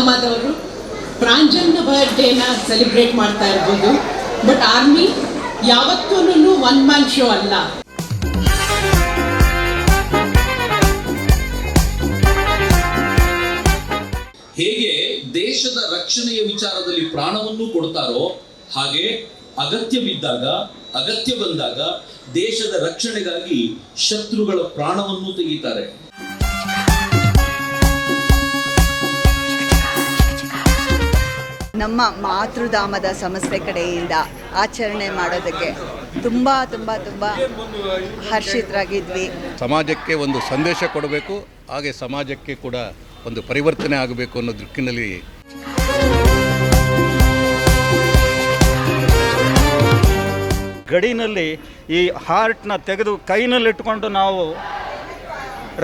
ಪುಲ್ವಾಮಾದವರು ಪ್ರಾಂಜಲ್ನ ಬರ್ಡೇನ celebrate ಮಾಡ್ತಾ ಇರ್ಬೋದು, but army ಯಾವತ್ತೂ ಒನ್ ಮ್ಯಾನ್ ಶೋ ಅಲ್ಲ. ಹೇಗೆ ದೇಶದ ರಕ್ಷಣೆಯ ವಿಚಾರದಲ್ಲಿ ಪ್ರಾಣವನ್ನು ಕೊಡ್ತಾರೋ ಹಾಗೆ ಅಗತ್ಯ ಬಂದಾಗ ದೇಶದ ರಕ್ಷಣೆಗಾಗಿ ಶತ್ರುಗಳ ಪ್ರಾಣವನ್ನು ತೆಗಿತಾರೆ. ನಮ್ಮ ಮಾತೃಧಾಮದ ಸಂಸ್ಥೆ ಕಡೆಯಿಂದ ಆಚರಣೆ ಮಾಡೋದಕ್ಕೆ ತುಂಬ ಹರ್ಷಿತರಾಗಿದ್ವಿ. ಸಮಾಜಕ್ಕೆ ಒಂದು ಸಂದೇಶ ಕೊಡಬೇಕು, ಹಾಗೆ ಸಮಾಜಕ್ಕೆ ಕೂಡ ಒಂದು ಪರಿವರ್ತನೆ ಆಗಬೇಕು ಅನ್ನೋ ದಿಕ್ಕಿನಲ್ಲಿ ಗಡಿನಲ್ಲಿ ಈ ಹಾರ್ಟ್ನ ತೆಗೆದು ಕೈನಲ್ಲಿಟ್ಕೊಂಡು ನಾವು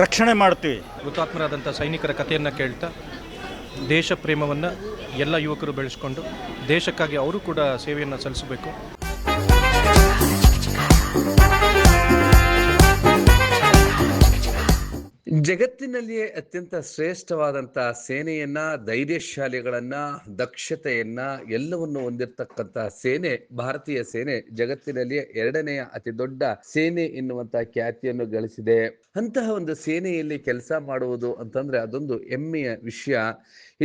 ರಕ್ಷಣೆ ಮಾಡ್ತೀವಿ. ಹುತಾತ್ಮರಾದಂಥ ಸೈನಿಕರ ಕಥೆಯನ್ನು ಕೇಳ್ತಾ ದೇಶ ಪ್ರೇಮವನ್ನು ಎಲ್ಲ ಯುವಕರು ಬೆಳೆಸ್ಕೊಂಡು ದೇಶಕ್ಕಾಗಿ ಅವರು ಕೂಡ ಸೇವೆಯನ್ನು ಸಲ್ಲಿಸಬೇಕು. ಜಗತ್ತಿನಲ್ಲಿಯೇ ಅತ್ಯಂತ ಶ್ರೇಷ್ಠವಾದಂಥ ಸೇನೆಯನ್ನ, ಧೈರ್ಯಶಾಲಿಗಳನ್ನ, ದಕ್ಷತೆಯನ್ನ ಎಲ್ಲವನ್ನು ಹೊಂದಿರತಕ್ಕಂಥ ಸೇನೆ ಭಾರತೀಯ ಸೇನೆ ಜಗತ್ತಿನಲ್ಲಿಯೇ 2ನೇ ಅತಿ ದೊಡ್ಡ ಸೇನೆ ಎನ್ನುವಂತ ಖ್ಯಾತಿಯನ್ನು ಗಳಿಸಿದೆ. ಅಂತಹ ಒಂದು ಸೇನೆಯಲ್ಲಿ ಕೆಲಸ ಮಾಡುವುದು ಅಂತಂದ್ರೆ ಅದೊಂದು ಹೆಮ್ಮೆಯ ವಿಷಯ.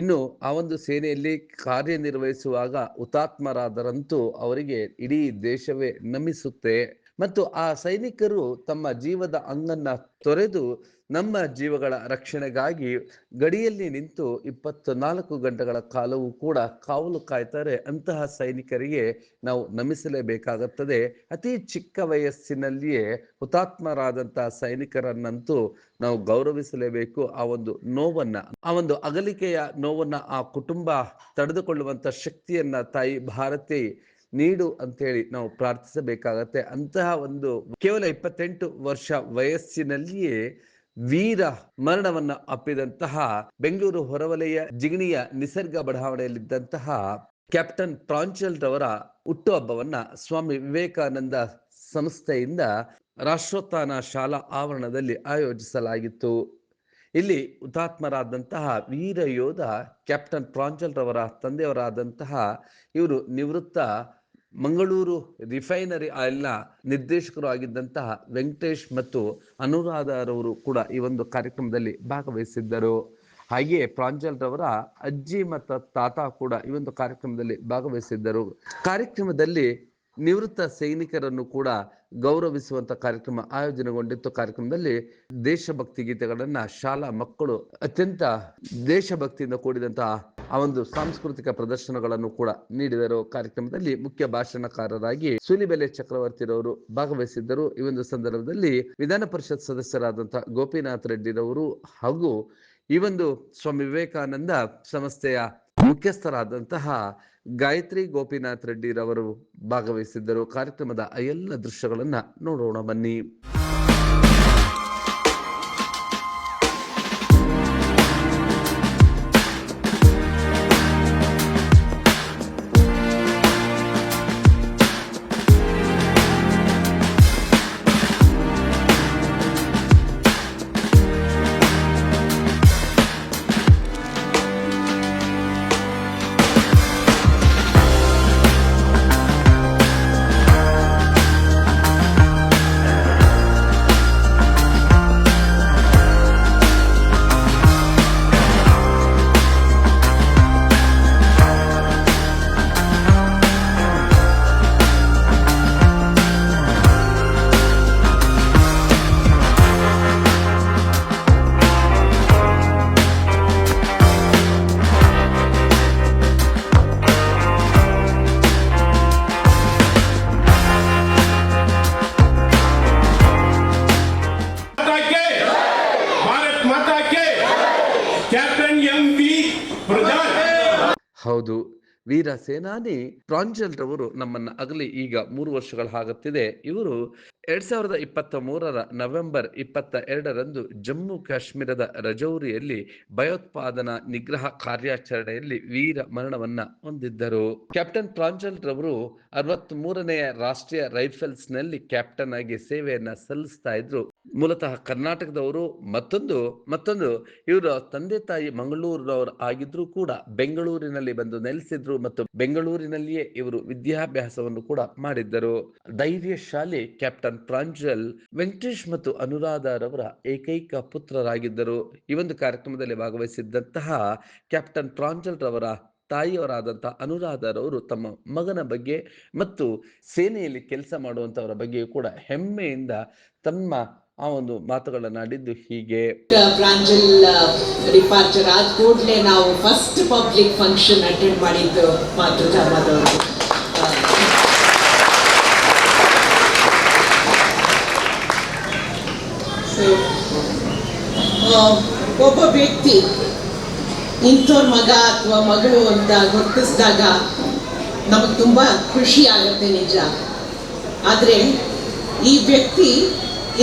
ಇನ್ನು ಆ ಒಂದು ಸೇನೆಯಲ್ಲಿ ಕಾರ್ಯನಿರ್ವಹಿಸುವಾಗ ಹುತಾತ್ಮರಾದರಂತೂ ಅವರಿಗೆ ಇಡೀ ದೇಶವೇ ನಮಿಸುತ್ತೆ. ಮತ್ತು ಆ ಸೈನಿಕರು ತಮ್ಮ ಜೀವದ ಅಂಗನ್ನ ತೊರೆದು ನಮ್ಮ ಜೀವಗಳ ರಕ್ಷಣೆಗಾಗಿ ಗಡಿಯಲ್ಲಿ ನಿಂತು 24 ಗಂಟೆಗಳ ಕಾಲವೂ ಕೂಡ ಕಾವಲು ಕಾಯ್ತಾರೆ. ಅಂತಹ ಸೈನಿಕರಿಗೆ ನಾವು ನಮಿಸಲೇಬೇಕಾಗುತ್ತದೆ. ಅತಿ ಚಿಕ್ಕ ವಯಸ್ಸಿನಲ್ಲಿಯೇ ಹುತಾತ್ಮರಾದಂತಹ ಸೈನಿಕರನ್ನಂತೂ ನಾವು ಗೌರವಿಸಲೇಬೇಕು. ಆ ಒಂದು ನೋವನ್ನ, ಆ ಒಂದು ಅಗಲಿಕೆಯ ನೋವನ್ನ ಆ ಕುಟುಂಬ ತಡೆದುಕೊಳ್ಳುವಂತ ಶಕ್ತಿಯನ್ನ ತಾಯಿ ಭಾರತಿ ನೀಡು ಅಂತೇಳಿ ನಾವು ಪ್ರಾರ್ಥಿಸಬೇಕಾಗತ್ತೆ. ಅಂತಹ ಒಂದು ಕೇವಲ 28 ವರ್ಷ ವಯಸ್ಸಿನಲ್ಲಿಯೇ ವೀರ ಮರಣವನ್ನ ಅಪ್ಪಿದಂತಹ ಬೆಂಗಳೂರು ಹೊರವಲಯ ಜಿಗಣಿಯ ನಿಸರ್ಗ ಬಡಾವಣೆಯಲ್ಲಿದ್ದಂತಹ ಕ್ಯಾಪ್ಟನ್ ಪ್ರಾಂಜಲ್ ರವರ ಹುಟ್ಟುಹಬ್ಬವನ್ನ ಸ್ವಾಮಿ ವಿವೇಕಾನಂದ ಸಂಸ್ಥೆಯಿಂದ ರಾಷ್ಟ್ರೋತ್ಥಾನ ಶಾಲಾ ಆವರಣದಲ್ಲಿ ಆಯೋಜಿಸಲಾಗಿತ್ತು. ಇಲ್ಲಿ ಹುತಾತ್ಮರಾದಂತಹ ವೀರ ಯೋಧ ಕ್ಯಾಪ್ಟನ್ ಪ್ರಾಂಜಲ್ ರವರ ತಂದೆಯವರಾದಂತಹ ಇವರು ನಿವೃತ್ತ ಮಂಗಳೂರು ರಿಫೈನರಿ ಆಯಿಲ್ನ ನಿರ್ದೇಶಕರು ಆಗಿದ್ದಂತಹ ವೆಂಕಟೇಶ್ ಮತ್ತು ಅನುರಾಧರವರು ಕೂಡ ಈ ಒಂದು ಕಾರ್ಯಕ್ರಮದಲ್ಲಿ ಭಾಗವಹಿಸಿದ್ದರು. ಹಾಗೆಯೇ ಪ್ರಾಂಜಲ್ ರವರ ಅಜ್ಜಿ ಮತ್ತು ತಾತ ಕೂಡ ಈ ಒಂದು ಕಾರ್ಯಕ್ರಮದಲ್ಲಿ ಭಾಗವಹಿಸಿದ್ದರು. ಕಾರ್ಯಕ್ರಮದಲ್ಲಿ ನಿವೃತ್ತ ಸೈನಿಕರನ್ನು ಕೂಡ ಗೌರವಿಸುವಂತ ಕಾರ್ಯಕ್ರಮ ಆಯೋಜನೆಗೊಂಡಿತ್ತು. ಕಾರ್ಯಕ್ರಮದಲ್ಲಿ ದೇಶಭಕ್ತಿ ಗೀತೆಗಳನ್ನ ಶಾಲಾ ಮಕ್ಕಳು ಅತ್ಯಂತ ದೇಶಭಕ್ತಿಯಿಂದ ಕೂಡಿದಂತಹ ಆ ಒಂದು ಸಾಂಸ್ಕೃತಿಕ ಪ್ರದರ್ಶನಗಳನ್ನು ಕೂಡ ನೀಡಿದರು. ಕಾರ್ಯಕ್ರಮದಲ್ಲಿ ಮುಖ್ಯ ಭಾಷಣಕಾರರಾಗಿ ಸೂಲಿಬೆಲೆ ಚಕ್ರವರ್ತಿರವರು ಭಾಗವಹಿಸಿದ್ದರು. ಈ ಒಂದು ಸಂದರ್ಭದಲ್ಲಿ ವಿಧಾನ ಪರಿಷತ್ ಸದಸ್ಯರಾದಂತಹ ಗೋಪಿನಾಥ್ ರೆಡ್ಡಿರವರು ಹಾಗೂ ಈ ಒಂದು ಸ್ವಾಮಿ ವಿವೇಕಾನಂದ ಸಂಸ್ಥೆಯ ಮುಖ್ಯಸ್ಥರಾದಂತಹ ಗಾಯತ್ರಿ ಗೋಪಿನಾಥ್ ರೆಡ್ಡಿರವರು ಭಾಗವಹಿಸಿದ್ದರು. ಕಾರ್ಯಕ್ರಮದ ಎಲ್ಲ ದೃಶ್ಯಗಳನ್ನ ನೋಡೋಣ ಬನ್ನಿ. ಹೌದು, ವೀರ ಸೇನಾನಿ ಪ್ರಾಂಜಲ್ ರವರು ನಮ್ಮನ್ನ ಅಗಲಿ ಈಗ 3 ವರ್ಷಗಳ ಆಗುತ್ತಿದೆ. ಇವರು 2023 ನವೆಂಬರ್ 22ರಂದು ಜಮ್ಮು ಕಾಶ್ಮೀರದ ರಜೌರಿಯಲ್ಲಿ ಭಯೋತ್ಪಾದನಾ ನಿಗ್ರಹ ಕಾರ್ಯಾಚರಣೆಯಲ್ಲಿ ವೀರ ಮರಣವನ್ನ ಹೊಂದಿದ್ದರು. ಕ್ಯಾಪ್ಟನ್ ಪ್ರಾಂಜಲ್ ರವರು 63ನೇ ರಾಷ್ಟ್ರೀಯ ರೈಫಲ್ಸ್ ನಲ್ಲಿ ಕ್ಯಾಪ್ಟನ್ ಆಗಿ ಸೇವೆಯನ್ನ ಸಲ್ಲಿಸ್ತಾ ಇದ್ರು. ಮೂಲತಃ ಕರ್ನಾಟಕದವರು. ಮತ್ತೊಂದು ಇವರ ತಂದೆ ತಾಯಿ ಮಂಗಳೂರಿನವರು ಆಗಿದ್ರು ಕೂಡ ಬೆಂಗಳೂರಿನಲ್ಲಿ ಬಂದು ನೆಲೆಸಿದ್ರು ಮತ್ತು ಬೆಂಗಳೂರಿನಲ್ಲಿಯೇ ಇವರು ವಿದ್ಯಾಭ್ಯಾಸವನ್ನು ಕೂಡ ಮಾಡಿದ್ದರು. ಧೈರ್ಯಶಾಲಿ ಕ್ಯಾಪ್ಟನ್ ಪ್ರಾಂಜಲ್ ವೆಂಕಟೇಶ್ ಮತ್ತು ಅನುರಾಧರವರ ಏಕೈಕ ಪುತ್ರರಾಗಿದ್ದರು. ಈ ಒಂದು ಕಾರ್ಯಕ್ರಮದಲ್ಲಿ ಭಾಗವಹಿಸಿದ್ದಂತಹ ಕ್ಯಾಪ್ಟನ್ ಪ್ರಾಂಜಲ್ ರವರ ತಾಯಿಯವರಾದಂತಹ ಅನುರಾಧರವರು ತಮ್ಮ ಮಗನ ಬಗ್ಗೆ ಮತ್ತು ಸೇನೆಯಲ್ಲಿ ಕೆಲಸ ಮಾಡುವಂತವರ ಬಗ್ಗೆ ಕೂಡ ಹೆಮ್ಮೆಯಿಂದ ತಮ್ಮ ಆ ಒಂದು ಮಾತುಗಳನ್ನಾಡಿದ್ದು ಹೀಗೆ. ಪ್ರಾಂಜಲ್ ಡಿಪಾರ್ಚರ್ ಆದ ಕೂಡಲೇ ನಾವು ಫಸ್ಟ್ ಪಬ್ಲಿಕ್ ಫಂಕ್ಷನ್ ಅಟೆಂಡ್ ಮಾಡಿದ್ದು ಮಾತೃಧಾಮದವರು. ಒಬ್ಬ ವ್ಯಕ್ತಿ ಇಂಥವ್ರ ಮಗ ಅಥವಾ ಮಗಳು ಅಂತ ಗುರುತಿಸಿದಾಗ ನಮಗೆ ತುಂಬ ಖುಷಿ ಆಗುತ್ತೆ, ನಿಜ. ಆದರೆ ಈ ವ್ಯಕ್ತಿ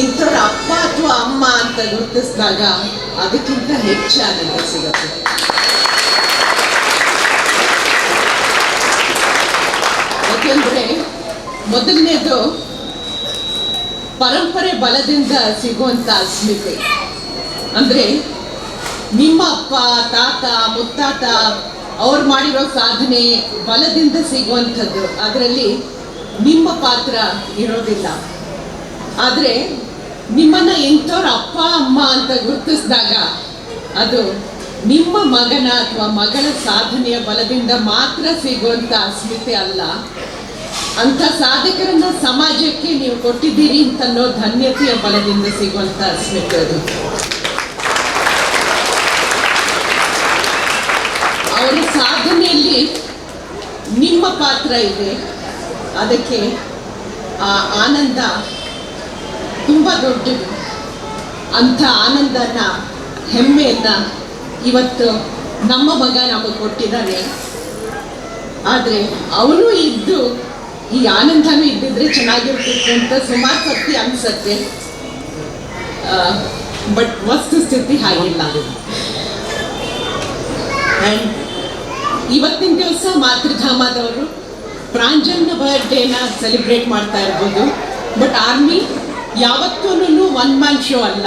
ಇಂಥವ್ರ ಅಪ್ಪ ಅಥವಾ ಅಮ್ಮ ಅಂತ ಗುರುತಿಸಿದಾಗ ಅದಕ್ಕಿಂತ ಹೆಚ್ಚು ಆನಂದ ಸಿಗುತ್ತೆ. ಯಾಕೆಂದ್ರೆ ಮೊದಲನೇದು ಪರಂಪರೆ ಬಲದಿಂದ ಸಿಗುವಂತ ಅಸ್ಮಿತೆ. ಅಂದ್ರೆ ನಿಮ್ಮ ಅಪ್ಪ, ತಾತ, ಮುತ್ತಾತ ಅವ್ರು ಮಾಡಿರೋ ಸಾಧನೆ ಬಲದಿಂದ ಸಿಗುವಂಥದ್ದು, ಅದರಲ್ಲಿ ನಿಮ್ಮ ಪಾತ್ರ ಇರೋದಿಲ್ಲ. ಆದರೆ ನಿಮ್ಮನ್ನ ಇಂಥವ್ರ ಅಪ್ಪ ಅಮ್ಮ ಅಂತ ಗುರುತಿಸಿದಾಗ ಅದು ನಿಮ್ಮ ಮಗನ ಅಥವಾ ಮಗಳ ಸಾಧನೆಯ ಬಲದಿಂದ ಮಾತ್ರ ಸಿಗುವಂಥ ಅಸ್ಮಿತೆ ಅಲ್ಲ, ಅಂಥ ಸಾಧಕರನ್ನ ಸಮಾಜಕ್ಕೆ ನೀವು ಕೊಟ್ಟಿದ್ದೀರಿ ಅಂತನ್ನೋ ಧನ್ಯತೆಯ ಬಲದಿಂದ ಸಿಗುವಂಥ ಅಸ್ಮಿತೆ ಅದು. ಅವರ ಸಾಧನೆಯಲ್ಲಿ ನಿಮ್ಮ ಪಾತ್ರ ಇದೆ, ಅದಕ್ಕೆ ಆ ಆನಂದ ತುಂಬ ದೊಡ್ಡದು. ಅಂಥ ಆನಂದನ, ಹೆಮ್ಮೆಯನ್ನ ಇವತ್ತು ನಮ್ಮ ಮಗ ನಮಗೆ ಕೊಟ್ಟಿದ್ದಾನೆ. ಆದರೆ ಅವನು ಇದ್ದು ಈ ಆನಂದನೂ ಇದ್ದಿದ್ರೆ ಚೆನ್ನಾಗಿರ್ತಿತ್ತು ಅಂತ ಸುಮಾರು ಸರ್ತಿ ಅನ್ಸತ್ತೆ. ಬಟ್ ವಸ್ತುಸ್ಥಿತಿ ಹಾಗಿಲ್ಲ. ಆ್ಯಂಡ್ ಇವತ್ತಿನ ದಿವಸ ಮಾತೃಧಾಮದವರು ಪ್ರಾಂಜಲ್ನ ಬರ್ಡೇನ ಸೆಲೆಬ್ರೇಟ್ ಮಾಡ್ತಾ ಇರ್ಬೋದು. ಬಟ್ ಆರ್ಮಿ ಯಾವತ್ತೂ ಒನ್ ಮ್ಯಾನ್ ಶೋ ಅಲ್ಲ.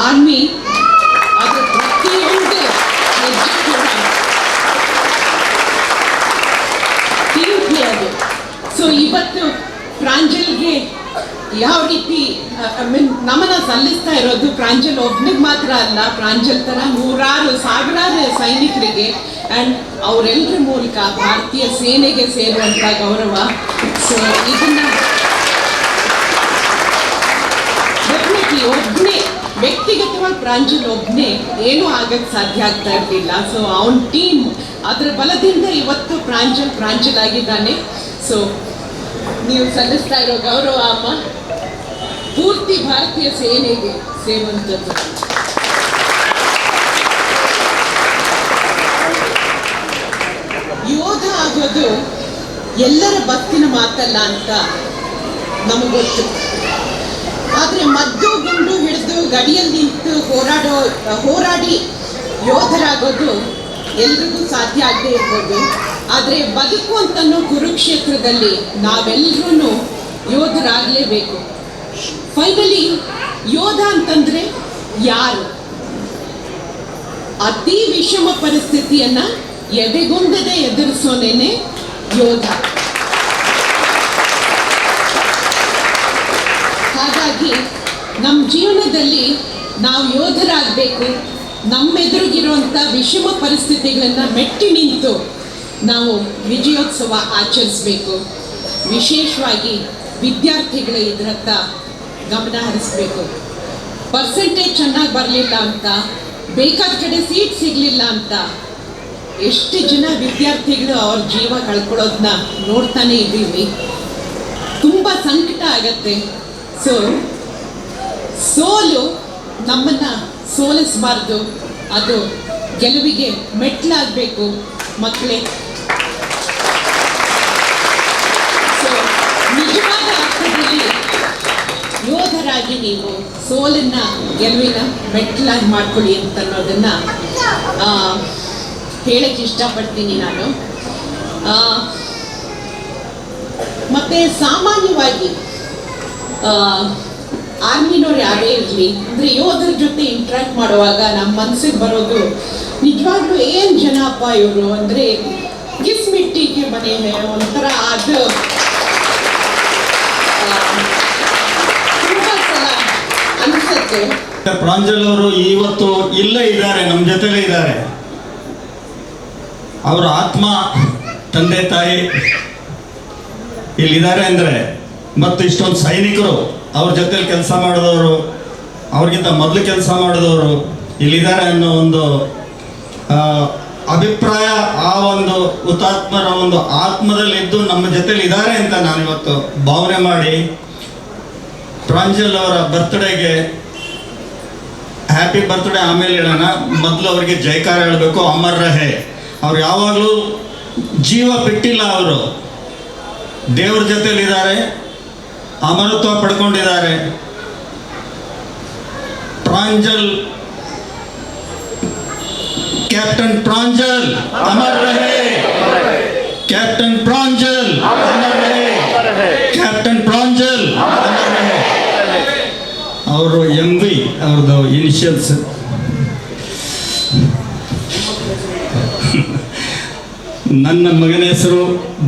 ಆರ್ಮಿ ಅದು ಪ್ರತಿಯೊಂದು ಹೆಜ್ಜೆ ಕೂಡ ಟೀಮ್ ಪ್ಲೇ ಅದು. ಸೊ ಇವತ್ತು ಪ್ರಾಂಜಲ್ಗೆ ಯಾವ ರೀತಿ ನಮ್ಮನ್ನ ಸಲ್ಲಿಸ್ತಾ ಇರೋದು ಪ್ರಾಂಜಲ್ ಒಬ್ಬನಿಗೆ ಮಾತ್ರ ಅಲ್ಲ, ಪ್ರಾಂಜಲ್ ತರ ಸಾವಿರಾರು ಸೈನಿಕರಿಗೆ ಆ್ಯಂಡ್ ಅವರೆಲ್ಲರ ಮೂಲಕ ಭಾರತೀಯ ಸೇನೆಗೆ ಸೇರುವಂಥ ಗೌರವ. ಸೊ ಇದನ್ನ ಒಬ್ಬನೇ ವ್ಯಕ್ತಿಗತವಾಗಿ ಪ್ರಾಂಜಲ್ ಒಬ್ಬನೇ ಏನೂ ಆಗಕ್ಕೆ ಸಾಧ್ಯ ಆಗ್ತಾ ಇರಲಿಲ್ಲ. ಸೊ ಅವನ ಟೀಮ್ ಅದರ ಬಲದಿಂದ ಇವತ್ತು ಪ್ರಾಂಜಲ್ ಆಗಿದ್ದಾನೆ. ಸೊ ನೀವು ಸಲ್ಲಿಸ್ತಾ ಇರೋ ಗೌರವ ಅಮ್ಮ ಪೂರ್ತಿ ಭಾರತೀಯ ಸೇನೆಗೆ ಸೇರುವಂಥದ್ದು. ಯೋಧ ಆಗೋದು ಎಲ್ಲರ ಬತ್ತಿನ ಮಾತಲ್ಲ ಅಂತ ನಮಗೊತ್ತು. ಆದರೆ ಮದ್ದು ಗುಂಡು ಹಿಡಿದು ಗಡಿಯಲ್ಲಿ ನಿಂತು ಹೋರಾಡಿ ಯೋಧರಾಗೋದು ಎಲ್ರಿಗೂ ಸಾಧ್ಯ ಆಗದೆ ಇರ್ಬೋದು. ಆದರೆ ಬದುಕು ಅಂತನೋ ಕುರುಕ್ಷೇತ್ರದಲ್ಲಿ ನಾವೆಲ್ಲರೂ ಯೋಧರಾಗಲೇಬೇಕು. ಫೈನಲಿ ಯೋಧ ಅಂತಂದ್ರೆ ಯಾರು? ಅತಿ ವಿಷಮ ಪರಿಸ್ಥಿತಿಯನ್ನ ಎದೆಗುಂದದೆ ಎದುರಿಸೋನೇನೆ ಯೋಧ. ಹಾಗಾಗಿ ನಮ್ಮ ಜೀವನದಲ್ಲಿ ನಾವು ಯೋಧರಾಗಬೇಕು. ನಮ್ಮೆದುರಿಗಿರುವಂಥ ವಿಷಮ ಪರಿಸ್ಥಿತಿಗಳನ್ನು ಮೆಟ್ಟಿ ನಿಂತು ನಾವು ವಿಜಯೋತ್ಸವ ಆಚರಿಸಬೇಕು. ವಿಶೇಷವಾಗಿ ವಿದ್ಯಾರ್ಥಿಗಳು ಇದರತ್ತ ಗಮನ ಹರಿಸಬೇಕು. ಪರ್ಸೆಂಟೇಜ್ ಚೆನ್ನಾಗಿ ಬರಲಿಲ್ಲ ಅಂತ, ಬೇಕಾದ ಕಡೆ ಸೀಟ್ ಸಿಗಲಿಲ್ಲ ಅಂತ ಎಷ್ಟು ಜನ ವಿದ್ಯಾರ್ಥಿಗಳು ಅವ್ರ ಜೀವ ಕಳ್ಕೊಳ್ಳೋದನ್ನ ನೋಡ್ತಾನೆ ಇದ್ದೀವಿ. ತುಂಬ ಸಂಕಟ ಆಗತ್ತೆ. ಸೊ ಸೋಲು ನಮ್ಮನ್ನು ಸೋಲಿಸಬಾರ್ದು, ಅದು ಗೆಲುವಿಗೆ ಮೆಟ್ಲಾಗಬೇಕು ಮಕ್ಕಳೇ. ಸೊ ನಿಜವಾದ ಅರ್ಥದಲ್ಲಿ ಯೋಧರಾಗಿ ನೀವು ಸೋಲನ್ನ ಗೆಲುವಿನ ಮೆಟ್ಲಾಗಿ ಮಾಡ್ಕೊಳ್ಳಿ ಅಂತ ಅನ್ನೋದನ್ನ ಹೇಳಕ್ಕೆ ಇಷ್ಟಪಡ್ತೀನಿ ನಾನು. ಮತ್ತೆ ಸಾಮಾನ್ಯವಾಗಿ ಆರ್ಮಿನವ್ರು ಯಾರೇ ಇರಲಿ, ಅಂದರೆ ಯೋಧರ ಜೊತೆ ಇಂಟ್ರ್ಯಾಕ್ಟ್ ಮಾಡುವಾಗ ನಮ್ಮ ಮನಸ್ಸಿಗೆ ಬರೋದು ನಿಜವಾಗ್ಲೂ ಏನು ಜನಪ್ಪ ಇವರು, ಅಂದರೆ ಗಿಸ್ ಮಿಟ್ಟಿಗೆ ಮನೆ ಒಂಥರ ಅದು ತುಂಬ ಸಲ ಅನಿಸುತ್ತೆ. ಪ್ರಾಂಜಲ್ ಅವರು ಇವತ್ತು ಇಲ್ಲೇ ಇದ್ದಾರೆ, ನಮ್ಮ ಜೊತೆಲೇ ಇದ್ದಾರೆ. ಅವರ ಆತ್ಮ, ತಂದೆ ತಾಯಿ ಇಲ್ಲಿದ್ದಾರೆ ಅಂದರೆ, ಮತ್ತು ಇಷ್ಟೊಂದು ಸೈನಿಕರು ಅವ್ರ ಜೊತೆಲಿ ಕೆಲಸ ಮಾಡಿದವರು, ಅವ್ರಿಗಿಂತ ಮೊದಲು ಕೆಲಸ ಮಾಡಿದವರು ಇಲ್ಲಿದ್ದಾರೆ ಅನ್ನೋ ಒಂದು ಅಭಿಪ್ರಾಯ, ಆ ಒಂದು ಹುತಾತ್ಮರ ಒಂದು ಆತ್ಮದಲ್ಲಿದ್ದು ನಮ್ಮ ಜೊತೆಲಿ ಇದ್ದಾರೆ ಅಂತ ನಾನಿವತ್ತು ಭಾವನೆ ಮಾಡಿ ಪ್ರಾಂಜಲ್ ಅವರ ಬರ್ತ್ಡೇಗೆ ಹ್ಯಾಪಿ ಬರ್ತ್ಡೇ ಆಮೇಲೆ ಹೇಳೋಣ. ಮೊದಲು ಅವರಿಗೆ ಜೈಕಾರ ಹೇಳಬೇಕು, ಅಮರ್ ರಹೆ. ಅವ್ರು ಯಾವಾಗಲೂ ಜೀವ ಬಿಟ್ಟಿಲ್ಲ, ಅವರು ದೇವ್ರ ಜೊತೆಲಿದ್ದಾರೆ, ಅಮರತ್ವ ಪಡ್ಕೊಂಡಿದ್ದಾರೆ. ಪ್ರಾಂಜಲ್, ಕ್ಯಾಪ್ಟನ್ ಪ್ರಾಂಜಲ್ ಅಮರ್ ರಹೆ, ಕ್ಯಾಪ್ಟನ್ ಪ್ರಾಂಜಲ್ ಅಮರ್ ರಹೆ, ಕ್ಯಾಪ್ಟನ್ ಪ್ರಾಂಜಲ್ ಅಮರ್ ರಹೆ. ಅವರು MV ಅವ್ರದ್ದು ಇನಿಷಿಯಲ್ಸ್. ನನ್ನ ಮಗನ ಹೆಸರು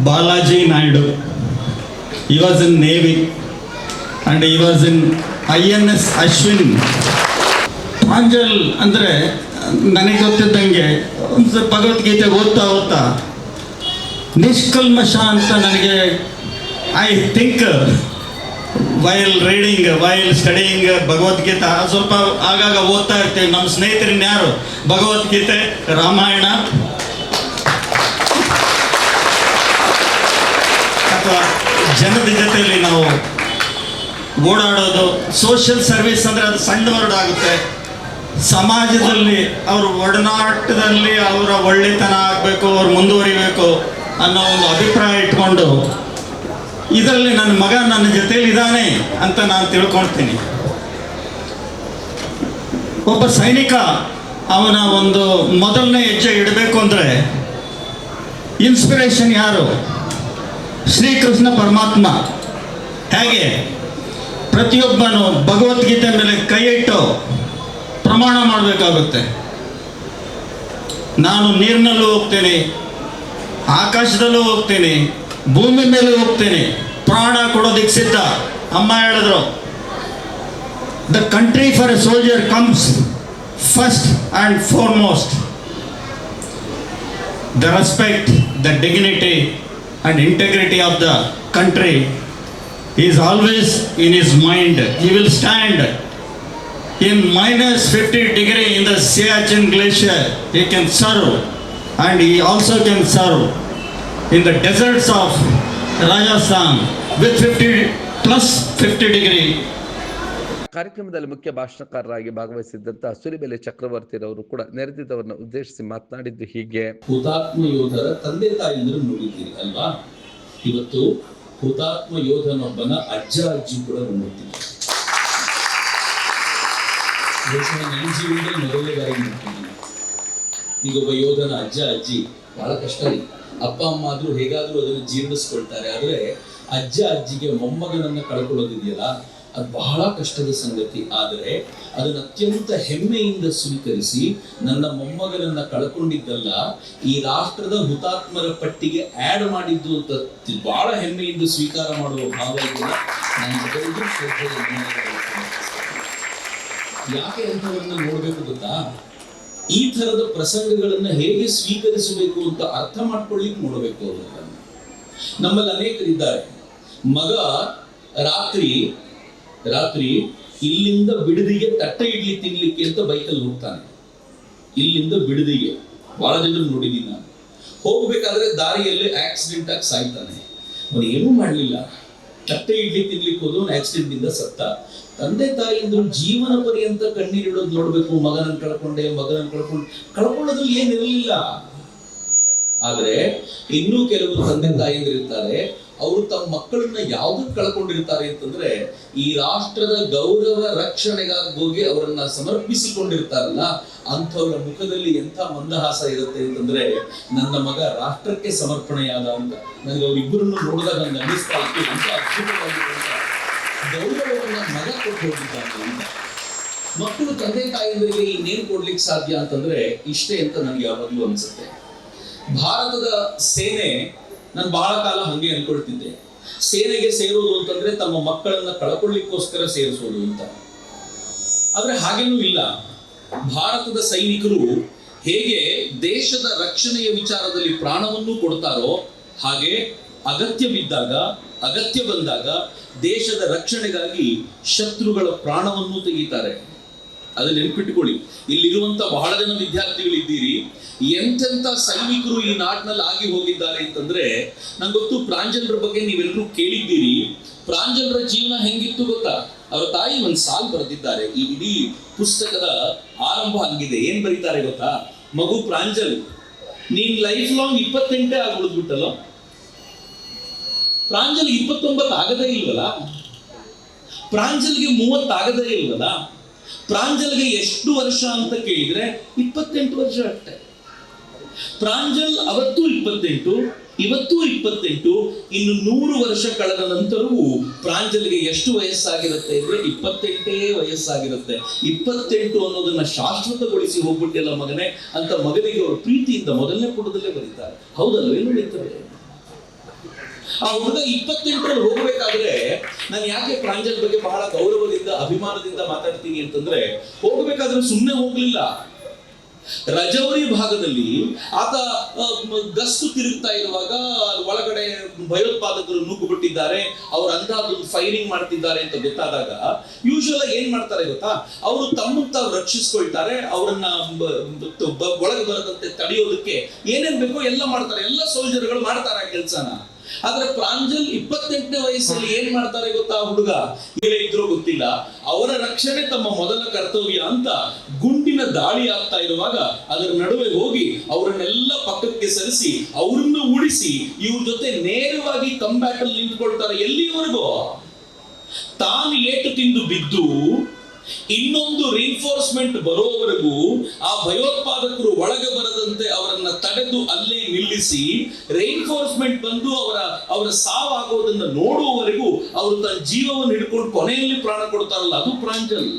Balaji Naidu. He was in Navy and he was in INS Ashwin. Pranjal ಅಂದರೆ ನನಗೆ ಗೊತ್ತಿದ್ದಂಗೆ ಒಂದು ಭಗವದ್ಗೀತೆ ಓದ್ತಾ ನಿಷ್ಕಲ್ಮಶ ಅಂತ ನನಗೆ I think while reading, while studying Bhagavad Gita ಸ್ವಲ್ಪ ಆಗಾಗ ಓದ್ತಾ ಇರ್ತೀವಿ. ನಮ್ಮ ಸ್ನೇಹಿತರಿನ್ಯಾರು ಭಗವದ್ಗೀತೆ, ರಾಮಾಯಣ ಅಥವಾ ಜನದ ಜೊತೆಯಲ್ಲಿ ನಾವು ಓಡಾಡೋದು, ಸೋಷಿಯಲ್ ಸರ್ವಿಸ್ ಅಂದರೆ ಅದು ಸಣ್ಣ ವರ್ಡ್ ಆಗುತ್ತೆ. ಸಮಾಜದಲ್ಲಿ ಅವ್ರ ಒಡನಾಟದಲ್ಲಿ ಅವರ ಒಳ್ಳೆತನ ಆಗಬೇಕು, ಅವ್ರು ಮುಂದುವರಿಬೇಕು ಅನ್ನೋ ಒಂದು ಅಭಿಪ್ರಾಯ ಇಟ್ಕೊಂಡು ಇದರಲ್ಲಿ ನನ್ನ ಮಗ ನನ್ನ ಜೊತೆಲಿ ಇದ್ದಾನೆ ಅಂತ ನಾನು ತಿಳ್ಕೊಳ್ತೀನಿ. ಒಬ್ಬ ಸೈನಿಕ ಅವನ ಒಂದು ಮೊದಲನೇ ಹೆಜ್ಜೆ ಇಡಬೇಕು ಅಂದರೆ ಇನ್ಸ್ಪಿರೇಷನ್ ಯಾರು? ಶ್ರೀಕೃಷ್ಣ ಪರಮಾತ್ಮ. ಹೇಗೆ ಪ್ರತಿಯೊಬ್ಬನು ಭಗವದ್ಗೀತೆ ಮೇಲೆ ಕೈ ಇಟ್ಟು ಪ್ರಮಾಣ ಮಾಡಬೇಕಾಗುತ್ತೆ. ನಾನು ನೀರಿನಲ್ಲೂ ಹೋಗ್ತೀನಿ, ಆಕಾಶದಲ್ಲೂ ಹೋಗ್ತೀನಿ, ಭೂಮಿ ಮೇಲೂ ಹೋಗ್ತೀನಿ, ಪ್ರಾಣ ಕೊಡೋದಿಕ್ಕೆ ಸಿದ್ಧ. ಅಮ್ಮ ಹೇಳಿದ್ರು, the country for A soldier comes first and foremost. The respect, the dignity and integrity of the country is always in his mind. He will stand in -50° in the Siachen glacier. He can serve, and he also can serve in the deserts of Rajasthan with 50+50°. ಕಾರ್ಯಕ್ರಮದಲ್ಲಿ ಮುಖ್ಯ ಭಾಷಣಕಾರರಾಗಿ ಭಾಗವಹಿಸಿದ್ದಂತಹ ಸುಲಿಬೆಲೆ ಚಕ್ರವರ್ತಿರವರು ಕೂಡ ನೆರೆದಿದ್ದವರನ್ನ ಉದ್ದೇಶಿಸಿ ಮಾತನಾಡಿದ್ದು ಹೀಗೆ. ಹುತಾತ್ಮ ಯೋಧರ ತಂದೆ ತಾಯಿಯಂದ್ರು ನೋಡಿದ್ದೀರಿ ಅಲ್ವಾ? ಇವತ್ತು ಹುತಾತ್ಮ ಯೋಧನೊಬ್ಬನ ಅಜ್ಜ ಅಜ್ಜಿ ಕೂಡ ನೋಡ್ತೀವಿ. ನನ್ನ ಜೀವನದಲ್ಲಿ ಮೊದಲನೇ ಬಾರಿ ನೋಡ್ತೀನಿ. ಈಗ ಒಬ್ಬ ಯೋಧನ ಅಜ್ಜ ಅಜ್ಜಿ ಬಹಳ ಕಷ್ಟ ರೀ. ಅಪ್ಪ ಅಮ್ಮ ಆದ್ರೂ ಹೇಗಾದ್ರೂ ಅದನ್ನು ಜೀರ್ಣಿಸ್ಕೊಳ್ತಾರೆ. ಆದ್ರೆ ಅಜ್ಜ ಅಜ್ಜಿಗೆ ಮೊಮ್ಮಗನನ್ನ ಕಳ್ಕೊಳ್ಳೋದಿದೆಯಲ್ಲ, ಅದು ಬಹಳ ಕಷ್ಟದ ಸಂಗತಿ. ಆದರೆ ಅದನ್ನು ಅತ್ಯಂತ ಹೆಮ್ಮೆಯಿಂದ ಸ್ವೀಕರಿಸಿ ನನ್ನ ಮೊಮ್ಮಗನನ್ನ ಕಳ್ಕೊಂಡಿದ್ದಲ್ಲ, ಈ ರಾಷ್ಟ್ರದ ಹುತಾತ್ಮರ ಪಟ್ಟಿಗೆ ಆ್ಯಡ್ ಮಾಡಿದ್ದು ಅಂತ ಬಹಳ ಹೆಮ್ಮೆಯಿಂದ ಸ್ವೀಕಾರ ಮಾಡುವ ಭಾವ ಇದೆಯಲ್ಲ, ನಾನು ಯಾಕೆ ಅಂಥವರನ್ನ ನೋಡ್ಬೇಕು ಗೊತ್ತಾ? ಈ ಥರದ ಪ್ರಸಂಗಗಳನ್ನ ಹೇಗೆ ಸ್ವೀಕರಿಸಬೇಕು ಅಂತ ಅರ್ಥ ಮಾಡ್ಕೊಳ್ಳಿಕ್ಕೆ ನೋಡಬೇಕು. ಅವರನ್ನ ನಮ್ಮಲ್ಲಿ ಅನೇಕರಿದ್ದಾರೆ, ಮಗ ರಾತ್ರಿ ಇಲ್ಲಿಂದ ಬಿಡದಿಗೆ ತಟ್ಟೆ ಇಡ್ಲಿ ತಿನ್ಲಿಕ್ಕೆ ಅಂತ ಬೈಕಲ್ಲಿ ಹೋಗ್ತಾನೆ. ಇಲ್ಲಿಂದ ಬಿಡದಿಗೆ ಬಹಳ ಜನರು ನೋಡಿದ್ದೀನಿ ನಾನು. ಹೋಗ್ಬೇಕಾದ್ರೆ ದಾರಿಯಲ್ಲಿ ಆಕ್ಸಿಡೆಂಟ್ ಆಗಿ ಸಾಯ್ತಾನೆ. ಅವನು ಏನೂ ಮಾಡಲಿಲ್ಲ, ತಟ್ಟೆ ಇಡ್ಲಿ ತಿನ್ಲಿಕ್ಕೆ ಹೋದವನು ಆಕ್ಸಿಡೆಂಟ್ ಇಂದ ಸತ್ತ. ತಂದೆ ತಾಯಿಯಿಂದ ಜೀವನ ಪರ್ಯಂತ ಕಣ್ಣೀರಿಡೋದು ನೋಡ್ಬೇಕು. ಮಗನನ್ನು ಕಳ್ಕೊಳ್ಳೋದ್ರಲ್ಲಿ ಏನಿರಲಿಲ್ಲ. ಆದ್ರೆ ಇನ್ನೂ ಕೆಲವರು ತಂದೆ ತಾಯಿಯಂದಿರಿರ್ತಾರೆ, ಅವರು ತಮ್ಮ ಮಕ್ಕಳನ್ನ ಯಾವ್ದಕ್ಕೆ ಕಳ್ಕೊಂಡಿರ್ತಾರೆ ಅಂತಂದ್ರೆ ಈ ರಾಷ್ಟ್ರದ ಗೌರವ ರಕ್ಷಣೆಗಾಗಿ ಅವರನ್ನ ಸಮರ್ಪಿಸಿಕೊಂಡಿರ್ತಾರಲ್ಲ, ಅಂಥವ್ರ ಮುಖದಲ್ಲಿ ಎಂಥ ಮಂದಹಾಸ ಇರುತ್ತೆ ಅಂತಂದ್ರೆ ನನ್ನ ಮಗ ರಾಷ್ಟ್ರಕ್ಕೆ ಸಮರ್ಪಣೆಯಾದ ಅಂತ. ನನಗೆ ಅವರಿಬ್ಬರನ್ನು ನೋಡಿದಾಗ ನನಗೆ ಅನ್ನಿಸ್ತಾ ಇತ್ತು, ಅಂತ ಅದ್ಭುತವಾಗಿರುವಂತ ಗೌರವವನ್ನ ಮಗ ಕೊಟ್ಟು ಹೋಗಿದ್ದಾನೆ ಅಂತ. ಮಕ್ಕಳು ತಂದೆ ತಾಯಿಗಳಿಗೆ ಇನ್ನೇನು ಕೊಡ್ಲಿಕ್ಕೆ ಸಾಧ್ಯ ಅಂತಂದ್ರೆ ಇಷ್ಟೇ ಅಂತ ನನಗೆ ಯಾವಾಗಲೂ ಅನ್ಸುತ್ತೆ. ಭಾರತದ ಸೇನೆ, ನಾನು ಬಹಳ ಕಾಲ ಹಂಗೆ ಅನ್ಕೊಳ್ತಿದ್ದೆ, ಸೇನೆಗೆ ಸೇರೋದು ಅಂತಂದ್ರೆ ತಮ್ಮ ಮಕ್ಕಳನ್ನ ಕಳ್ಕೊಳ್ಳಿಕ್ಕೋಸ್ಕರ ಸೇರಿಸೋದು ಅಂತ. ಆದ್ರೆ ಹಾಗೇನೂ ಇಲ್ಲ. ಭಾರತದ ಸೈನಿಕರು ಹೇಗೆ ದೇಶದ ರಕ್ಷಣೆಯ ವಿಚಾರದಲ್ಲಿ ಪ್ರಾಣವನ್ನು ಕೊಡ್ತಾರೋ, ಹಾಗೆ ಅಗತ್ಯ ಬಿದ್ದಾಗ, ಅಗತ್ಯ ಬಂದಾಗ ದೇಶದ ರಕ್ಷಣೆಗಾಗಿ ಶತ್ರುಗಳ ಪ್ರಾಣವನ್ನು ತೆಗಿತಾರೆ. ಅದನ್ನ ನೆನ್ಪಿಟ್ಟುಕೊಳ್ಳಿ. ಇಲ್ಲಿರುವಂತ ಬಹಳ ಜನ ವಿದ್ಯಾರ್ಥಿಗಳಿದ್ದೀರಿ, ಎಂತೆಂತ ಸೈನಿಕರು ಈ ನಾಡಿನಲ್ಲಿ ಆಗಿ ಹೋಗಿದ್ದಾರೆ ಅಂತಂದ್ರೆ ನಂಗೆ ಗೊತ್ತು. ಪ್ರಾಂಜಲರ ಬಗ್ಗೆ ನೀವೆಲ್ಲರೂ ಕೇಳಿದ್ದೀರಿ. ಪ್ರಾಂಜಲರ ಜೀವನ ಹೆಂಗಿತ್ತು ಗೊತ್ತಾ? ಅವರ ತಾಯಿ ಒಂದು ಸಾಲು ಬರೆದಿದ್ದಾರೆ. ಈ ಇಡೀ ಪುಸ್ತಕದ ಆರಂಭ ಹಂಗಿದೆ. ಏನ್ ಬರೀತಾರೆ ಗೊತ್ತಾ? ಮಗು ಪ್ರಾಂಜಲ್, ನೀನ್ ಲೈಫ್ ಲಾಂಗ್ 28 ಆಗಿ ಉಳಿದ್ಬಿಟ್ಟಲ್ಲ. ಪ್ರಾಂಜಲ್ 29 ಆಗದೇ ಇಲ್ವಲ್ಲ, ಪ್ರಾಂಜಲ್ಗೆ 30 ಆಗದೇ ಇಲ್ವಲ್ಲ. ಪ್ರಾಂಜಲ್ಗೆ ಎಷ್ಟು ವರ್ಷ ಅಂತ ಕೇಳಿದ್ರೆ 28 ವರ್ಷ ಅಷ್ಟೇ. ಪ್ರಾಂಜಲ್ ಅವತ್ತು 28, ಇವತ್ತು 28, ಇನ್ನು 100 ವರ್ಷ ಕಳೆದ ನಂತರವೂ ಪ್ರಾಂಜಲ್ಗೆ ಎಷ್ಟು ವಯಸ್ಸಾಗಿರುತ್ತೆ ಅಂದ್ರೆ 28 ವಯಸ್ಸಾಗಿರುತ್ತೆ. 28 ಅನ್ನೋದನ್ನ ಶಾಶ್ವತಗೊಳಿಸಿ ಹೋಗ್ಬಿಟ್ಟಿಲ್ಲ ಮಗನೇ ಅಂತ ಮಗನಿಗೆ ಅವರು ಪ್ರೀತಿಯಿಂದ ಮೊದಲನೇ ಪುಟದಲ್ಲೇ ಬರೀತಾರೆ. ಹೌದಲ್ವೇನು ಬರೀತಾರೆ? ಆ ಹುಡುಗ 28ರಲ್ಲಿ ಹೋಗ್ಬೇಕಾದ್ರೆ ನಾನು ಯಾಕೆ ಪ್ರಾಂಜಲ್ ಬಗ್ಗೆ ಬಹಳ ಗೌರವದಿಂದ ಅಭಿಮಾನದಿಂದ ಮಾತಾಡ್ತೀನಿ ಅಂತಂದ್ರೆ, ಹೋಗ್ಬೇಕಾದ್ರೆ ಸುಮ್ಮನೆ ಹೋಗ್ಲಿಲ್ಲ. ರಜೌರಿ ಭಾಗದಲ್ಲಿ ಆತ ಗಸ್ತು ತಿರುಗ್ತಾ ಇರುವಾಗ ಒಳಗಡೆ ಭಯೋತ್ಪಾದಕರು ನುಗ್ಗು ಬಿಟ್ಟಿದ್ದಾರೆ, ಅವ್ರ ಅಂದಾಜು ಫೈರಿಂಗ್ ಮಾಡ್ತಿದ್ದಾರೆ ಅಂತ ಗೊತ್ತಾದಾಗ ಯೂಶುವಲ್ ಏನ್ ಮಾಡ್ತಾರೆ ಗೊತ್ತಾ? ಅವರು ತಮ್ಮನ್ನು ತಾವು ರಕ್ಷಿಸ್ಕೊಳ್ತಾರೆ. ಅವರನ್ನ ಒಳಗೆ ಬರದಂತೆ ತಡೆಯೋದಕ್ಕೆ ಏನೇನ್ ಬೇಕೋ ಎಲ್ಲ ಮಾಡ್ತಾರೆ. ಎಲ್ಲ ಸೋಲ್ಜರ್ಗಳು ಮಾಡ್ತಾರೆ ಆ ಕೆಲಸನ. ಆದ್ರೆ ಪ್ರಾಂಜಲ್ 28ನೇ ವಯಸ್ಸಲ್ಲಿ ಏನ್ ಮಾಡ್ತಾರೆ ಗೊತ್ತಾ? ಹುಡುಗ ಇಲ್ಲೇ ಇದ್ರೂ ಗೊತ್ತಿಲ್ಲ, ಅವರ ರಕ್ಷಣೆ ತಮ್ಮ ಮೊದಲ ಕರ್ತವ್ಯ ಅಂತ ಗುಂಡಿನ ದಾಳಿ ಆಗ್ತಾ ಇರುವಾಗ ಅದರ ನಡುವೆ ಹೋಗಿ ಅವರನ್ನೆಲ್ಲ ಪಕ್ಕಕ್ಕೆ ಸರಿಸಿ ಅವರನ್ನು ಉಳಿಸಿ ಇವ್ರ ಜೊತೆ ನೇರವಾಗಿ ಕಂಬ್ಯಾಟ್ ಅಲ್ಲಿ ನಿಂತ್ಕೊಳ್ತಾರೆ. ಎಲ್ಲಿವರೆಗೂ? ತಾನು ಏಟು ತಿಂದು ಬಿದ್ದು ಇನ್ನೊಂದು ರಿಇನ್ಫೋರ್ಸ್ಮೆಂಟ್ ಬರೋವರೆಗೂ ಆ ಭಯೋತ್ಪಾದಕರು ಒಳಗೆ ಬರದಂತೆ ಅವರನ್ನ ತಡೆದು ಅಲ್ಲೇ ನಿಲ್ಲಿಸಿ, ರಿಇನ್ಫೋರ್ಸ್ಮೆಂಟ್ ಬಂದು ಅವರ ಸಾವಾಗೋದನ್ನ ನೋಡುವವರೆಗೂ ಅವರು ತನ್ನ ಜೀವವನ್ನು ಹಿಡ್ಕೊಂಡು ಕೊನೆಯಲ್ಲಿ ಪ್ರಾಣ ಕೊಡ್ತಾರಲ್ಲ, ಅದು ಪ್ರಾಂಜಲ್.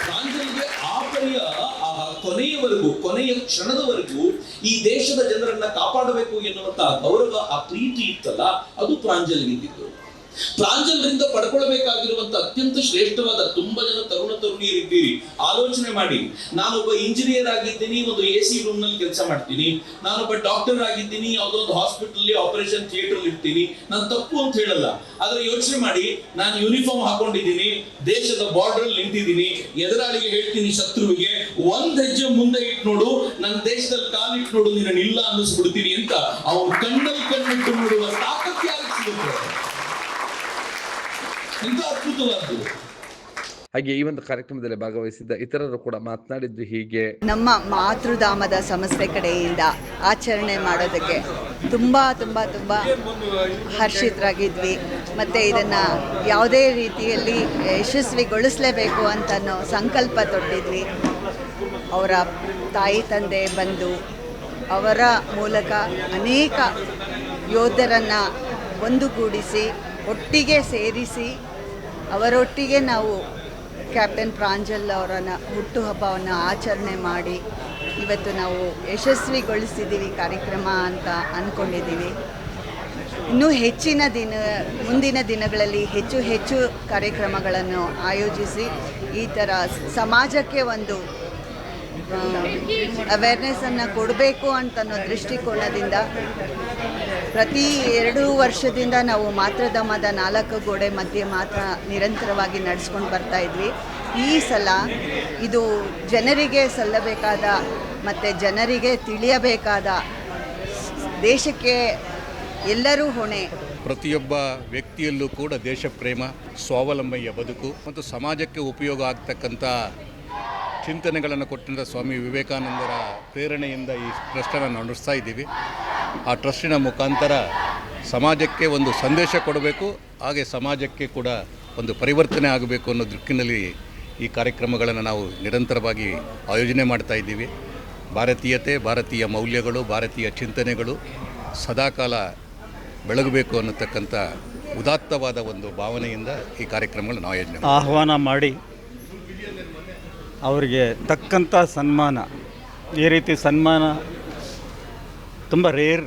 ಪ್ರಾಂಜಲ್ಗೆ ಕೊನೆಯವರೆಗೂ, ಕೊನೆಯ ಕ್ಷಣದವರೆಗೂ ಈ ದೇಶದ ಜನರನ್ನ ಕಾಪಾಡಬೇಕು ಎನ್ನುವಂತ ಗೌರವ, ಆ ಪ್ರೀತಿ ಇತ್ತಲ್ಲ, ಅದು ಪ್ರಾಂಜಲ್ಗಿದ್ದು. ಪ್ರಾಂಜಲರಿಂದ ಪಡ್ಕೊಳ್ಬೇಕಾಗಿರುವಂತ ಅತ್ಯಂತ ಶ್ರೇಷ್ಠವಾದ ತುಂಬಾ ಜನ ತರುಣ ತರುಣಿಯರಿದ್ದೀರಿ. ಆಲೋಚನೆ ಮಾಡಿ, ನಾನೊಬ್ಬ ಇಂಜಿನಿಯರ್ ಆಗಿದ್ದೀನಿ, ಒಂದು AC ರೂಮ್ ನಲ್ಲಿ ಕೆಲಸ ಮಾಡ್ತೀನಿ. ನಾನೊಬ್ಬ ಡಾಕ್ಟರ್ ಆಗಿದ್ದೀನಿ, ಯಾವುದೋ ಒಂದು ಹಾಸ್ಪಿಟಲ್ ಆಪರೇಷನ್ ಥಿಯೇಟರ್ ಇರ್ತೀನಿ. ನಾನು ತಪ್ಪು ಅಂತ ಹೇಳಲ್ಲ, ಆದ್ರೆ ಯೋಚನೆ ಮಾಡಿ, ನಾನು ಯೂನಿಫಾರ್ಮ್ ಹಾಕೊಂಡಿದ್ದೀನಿ, ದೇಶದ ಬಾರ್ಡರ್ ಅಲ್ಲಿ ನಿಂತಿದ್ದೀನಿ, ಎದುರಾಳಿಗೆ ಹೇಳ್ತೀನಿ ಶತ್ರುವಿಗೆ, ಒಂದ್ ಹೆಜ್ಜೆ ಮುಂದೆ ಇಟ್ಟು ನೋಡು, ನನ್ನ ದೇಶದಲ್ಲಿ ಕಾಲಿಟ್ಟು ನೋಡು, ನಿನ್ನ ಇಲ್ಲ ಅನ್ನಿಸ್ಬಿಡ್ತೀನಿ ಅಂತ ಅವನು ಕಣ್ಣಲ್ಲಿ ಕಣ್ಣಿಟ್ಟು ನೋಡುವ ತಾಕತ್ತು ಯಾರಿಗೆ ಸಿಗುತ್ತೆ? ಇಂಥ ಅದ್ಭುತವಾದ್ದು. ಹಾಗೆ ಈ ಒಂದು ಕಾರ್ಯಕ್ರಮದಲ್ಲಿ ಭಾಗವಹಿಸಿದ್ದ ಇತರರು ಕೂಡ ಮಾತನಾಡಿದ್ದು ಹೀಗೆ. ನಮ್ಮ ಮಾತೃಧಾಮದ ಸಂಸ್ಥೆ ಕಡೆಯಿಂದ ಆಚರಣೆ ಮಾಡೋದಕ್ಕೆ ತುಂಬ ಹರ್ಷಿತರಾಗಿದ್ವಿ. ಮತ್ತು ಇದನ್ನು ಯಾವುದೇ ರೀತಿಯಲ್ಲಿ ಯಶಸ್ವಿಗೊಳಿಸಲೇಬೇಕು ಅಂತನೋ ಸಂಕಲ್ಪ ತೊಟ್ಟಿದ್ವಿ. ಅವರ ತಾಯಿ ತಂದೆ ಬಂದು ಅವರ ಮೂಲಕ ಅನೇಕ ಯೋಧರನ್ನು ಒಂದುಗೂಡಿಸಿ ಒಟ್ಟಿಗೆ ಸೇರಿಸಿ ಅವರೊಟ್ಟಿಗೆ ನಾವು ಕ್ಯಾಪ್ಟನ್ ಪ್ರಾಂಜಲ್ ಅವರನ್ನು ಹುಟ್ಟುಹಬ್ಬವನ್ನು ಆಚರಣೆ ಮಾಡಿ ಇವತ್ತು ನಾವು ಯಶಸ್ವಿಗೊಳಿಸಿದ್ದೀವಿ ಕಾರ್ಯಕ್ರಮ ಅಂತ ಅಂದ್ಕೊಂಡಿದ್ದೀವಿ. ಇನ್ನೂ ಮುಂದಿನ ದಿನಗಳಲ್ಲಿ ಹೆಚ್ಚು ಕಾರ್ಯಕ್ರಮಗಳನ್ನು ಆಯೋಜಿಸಿ ಈ ಥರ ಸಮಾಜಕ್ಕೆ ಒಂದು ಅವೇರ್ನೆಸ್ಸನ್ನು ಕೊಡಬೇಕು ಅಂತನ್ನೋ ದೃಷ್ಟಿಕೋನದಿಂದ ಪ್ರತಿ 2 ವರ್ಷದಿಂದ ನಾವು ಮಾತೃಧಾಮದ 4 ಗೋಡೆ ಮಧ್ಯೆ ಮಾತ್ರ ನಿರಂತರವಾಗಿ ನಡೆಸ್ಕೊಂಡು ಬರ್ತಾ ಇದ್ವಿ. ಈ ಸಲ ಇದು ಜನರಿಗೆ ಸಲ್ಲಬೇಕಾದ ಮತ್ತು ಜನರಿಗೆ ತಿಳಿಯಬೇಕಾದ, ದೇಶಕ್ಕೆ ಎಲ್ಲರೂ ಹೊಣೆ. ಪ್ರತಿಯೊಬ್ಬ ವ್ಯಕ್ತಿಯಲ್ಲೂ ಕೂಡ ದೇಶ ಪ್ರೇಮ, ಸ್ವಾವಲಂಬಿಯ ಬದುಕು ಮತ್ತು ಸಮಾಜಕ್ಕೆ ಉಪಯೋಗ ಆಗ್ತಕ್ಕಂಥ ಚಿಂತನೆಗಳನ್ನು ಕೊಟ್ಟಂಥ ಸ್ವಾಮಿ ವಿವೇಕಾನಂದರ ಪ್ರೇರಣೆಯಿಂದ ಈ ಟ್ರಸ್ಟನ್ನು ನಡೆಸ್ತಾ ಇದ್ದೀವಿ. ಆ ಟ್ರಸ್ಟಿನ ಮುಖಾಂತರ ಸಮಾಜಕ್ಕೆ ಒಂದು ಸಂದೇಶ ಕೊಡಬೇಕು, ಹಾಗೆ ಸಮಾಜಕ್ಕೆ ಕೂಡ ಒಂದು ಪರಿವರ್ತನೆ ಆಗಬೇಕು ಅನ್ನೋ ದಿಕ್ಕಿನಲ್ಲಿ ಈ ಕಾರ್ಯಕ್ರಮಗಳನ್ನು ನಾವು ನಿರಂತರವಾಗಿ ಆಯೋಜನೆ ಮಾಡ್ತಾ ಇದ್ದೀವಿ. ಭಾರತೀಯತೆ, ಭಾರತೀಯ ಮೌಲ್ಯಗಳು, ಭಾರತೀಯ ಚಿಂತನೆಗಳು ಸದಾಕಾಲ ಬೆಳಗಬೇಕು ಅನ್ನತಕ್ಕಂಥ ಉದಾತ್ತವಾದ ಒಂದು ಭಾವನೆಯಿಂದ ಈ ಕಾರ್ಯಕ್ರಮಗಳನ್ನು ಆಯೋಜನೆ ಆಹ್ವಾನ ಮಾಡಿ ಅವರಿಗೆ ತಕ್ಕಂಥ ಸನ್ಮಾನ. ಈ ರೀತಿ ಸನ್ಮಾನ ತುಂಬ ರೇರ್,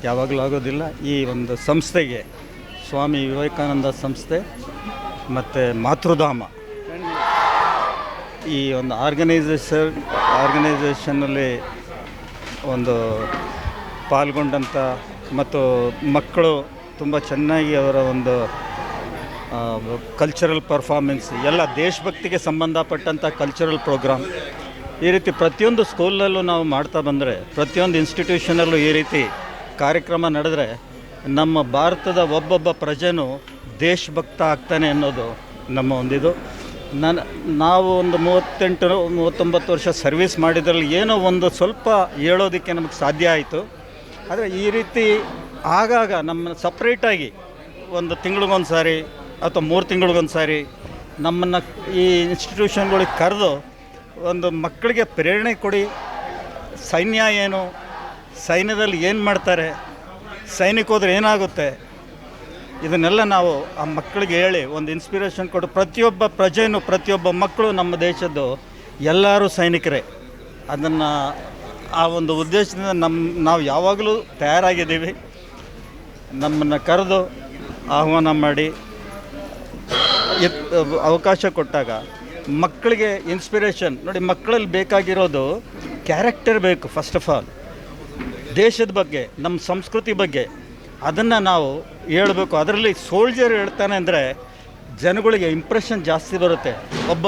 ಯಾವಾಗಲೂ ಆಗೋದಿಲ್ಲ. ಈ ಒಂದು ಸಂಸ್ಥೆಗೆ, ಸ್ವಾಮಿ ವಿವೇಕಾನಂದ ಸಂಸ್ಥೆ ಮತ್ತು ಮಾತೃಧಾಮ, ಈ ಒಂದು ಆರ್ಗನೈಸೇಷನಲ್ಲಿ ಒಂದು ಪಾಲ್ಗೊಂಡಂಥ ಮತ್ತು ಮಕ್ಕಳು ತುಂಬ ಚೆನ್ನಾಗಿ ಅವರ ಒಂದು ಕಲ್ಚರಲ್ ಪರ್ಫಾರ್ಮೆನ್ಸ್ ಎಲ್ಲ ದೇಶಭಕ್ತಿಗೆ ಸಂಬಂಧಪಟ್ಟಂಥ ಕಲ್ಚರಲ್ ಪ್ರೋಗ್ರಾಮ್, ಈ ರೀತಿ ಪ್ರತಿಯೊಂದು ಸ್ಕೂಲಲ್ಲೂ ನಾವು ಮಾಡ್ತಾ ಬಂದರೆ, ಪ್ರತಿಯೊಂದು ಇನ್ಸ್ಟಿಟ್ಯೂಷನಲ್ಲೂ ಈ ರೀತಿ ಕಾರ್ಯಕ್ರಮ ನಡೆದರೆ ನಮ್ಮ ಭಾರತದ ಒಬ್ಬೊಬ್ಬ ಪ್ರಜೆನೂ ದೇಶಭಕ್ತ ಆಗ್ತಾನೆ ಅನ್ನೋದು ನಮ್ಮ ಒಂದಿದು. ನಾವು ಒಂದು 38-39 ವರ್ಷ ಸರ್ವಿಸ್ ಮಾಡಿದ್ರಲ್ಲಿ ಏನೋ ಒಂದು ಸ್ವಲ್ಪ ಹೇಳೋದಕ್ಕೆ ನಮಗೆ ಸಾಧ್ಯ ಆಯಿತು. ಆದರೆ ಈ ರೀತಿ ಆಗಾಗ ನಮ್ಮ ಸಪ್ರೇಟಾಗಿ ಒಂದು ತಿಂಗಳಿಗೊಂದು ಸಾರಿ ಅಥವಾ 3 ತಿಂಗಳಿಗೊಂದು ಸಾರಿ ನಮ್ಮನ್ನು ಈ ಇನ್ಸ್ಟಿಟ್ಯೂಷನ್ಗಳಿಗೆ ಕರೆದು ಒಂದು ಮಕ್ಕಳಿಗೆ ಪ್ರೇರಣೆ ಕೊಡಿ. ಸೈನ್ಯ ಏನು, ಸೈನ್ಯದಲ್ಲಿ ಏನು ಮಾಡ್ತಾರೆ, ಸೈನಿಕ ಹೋದ್ರೆ ಏನಾಗುತ್ತೆ, ಇದನ್ನೆಲ್ಲ ನಾವು ಆ ಮಕ್ಕಳಿಗೆ ಹೇಳಿ ಒಂದು ಇನ್ಸ್ಪಿರೇಷನ್ ಕೊಟ್ಟು, ಪ್ರತಿಯೊಬ್ಬ ಪ್ರಜೆಯೂ, ಪ್ರತಿಯೊಬ್ಬ ಮಕ್ಕಳು ನಮ್ಮ ದೇಶದ್ದು ಎಲ್ಲರೂ ಸೈನಿಕರೇ. ಅದನ್ನು ಆ ಒಂದು ಉದ್ದೇಶದಿಂದ ನಾವು ಯಾವಾಗಲೂ ತಯಾರಾಗಿದ್ದೀವಿ. ನಮ್ಮನ್ನು ಕರೆದು ಆಹ್ವಾನ ಮಾಡಿ ಅವಕಾಶ ಕೊಟ್ಟಾಗ ಮಕ್ಕಳಿಗೆ ಇನ್ಸ್ಪಿರೇಷನ್ ನೋಡಿ. ಮಕ್ಕಳಲ್ಲಿ ಬೇಕಾಗಿರೋದು ಕ್ಯಾರೆಕ್ಟರ್ ಬೇಕು. ಫಸ್ಟ್ ಆಫ್ ಆಲ್ ದೇಶದ ಬಗ್ಗೆ, ನಮ್ಮ ಸಂಸ್ಕೃತಿ ಬಗ್ಗೆ ಅದನ್ನು ನಾವು ಹೇಳಬೇಕು. ಅದರಲ್ಲಿ ಸೋಲ್ಜರ್ ಹೇಳ್ತಾನೆ ಅಂದರೆ ಜನಗಳಿಗೆ ಇಂಪ್ರೆಷನ್ ಜಾಸ್ತಿ ಬರುತ್ತೆ. ಒಬ್ಬ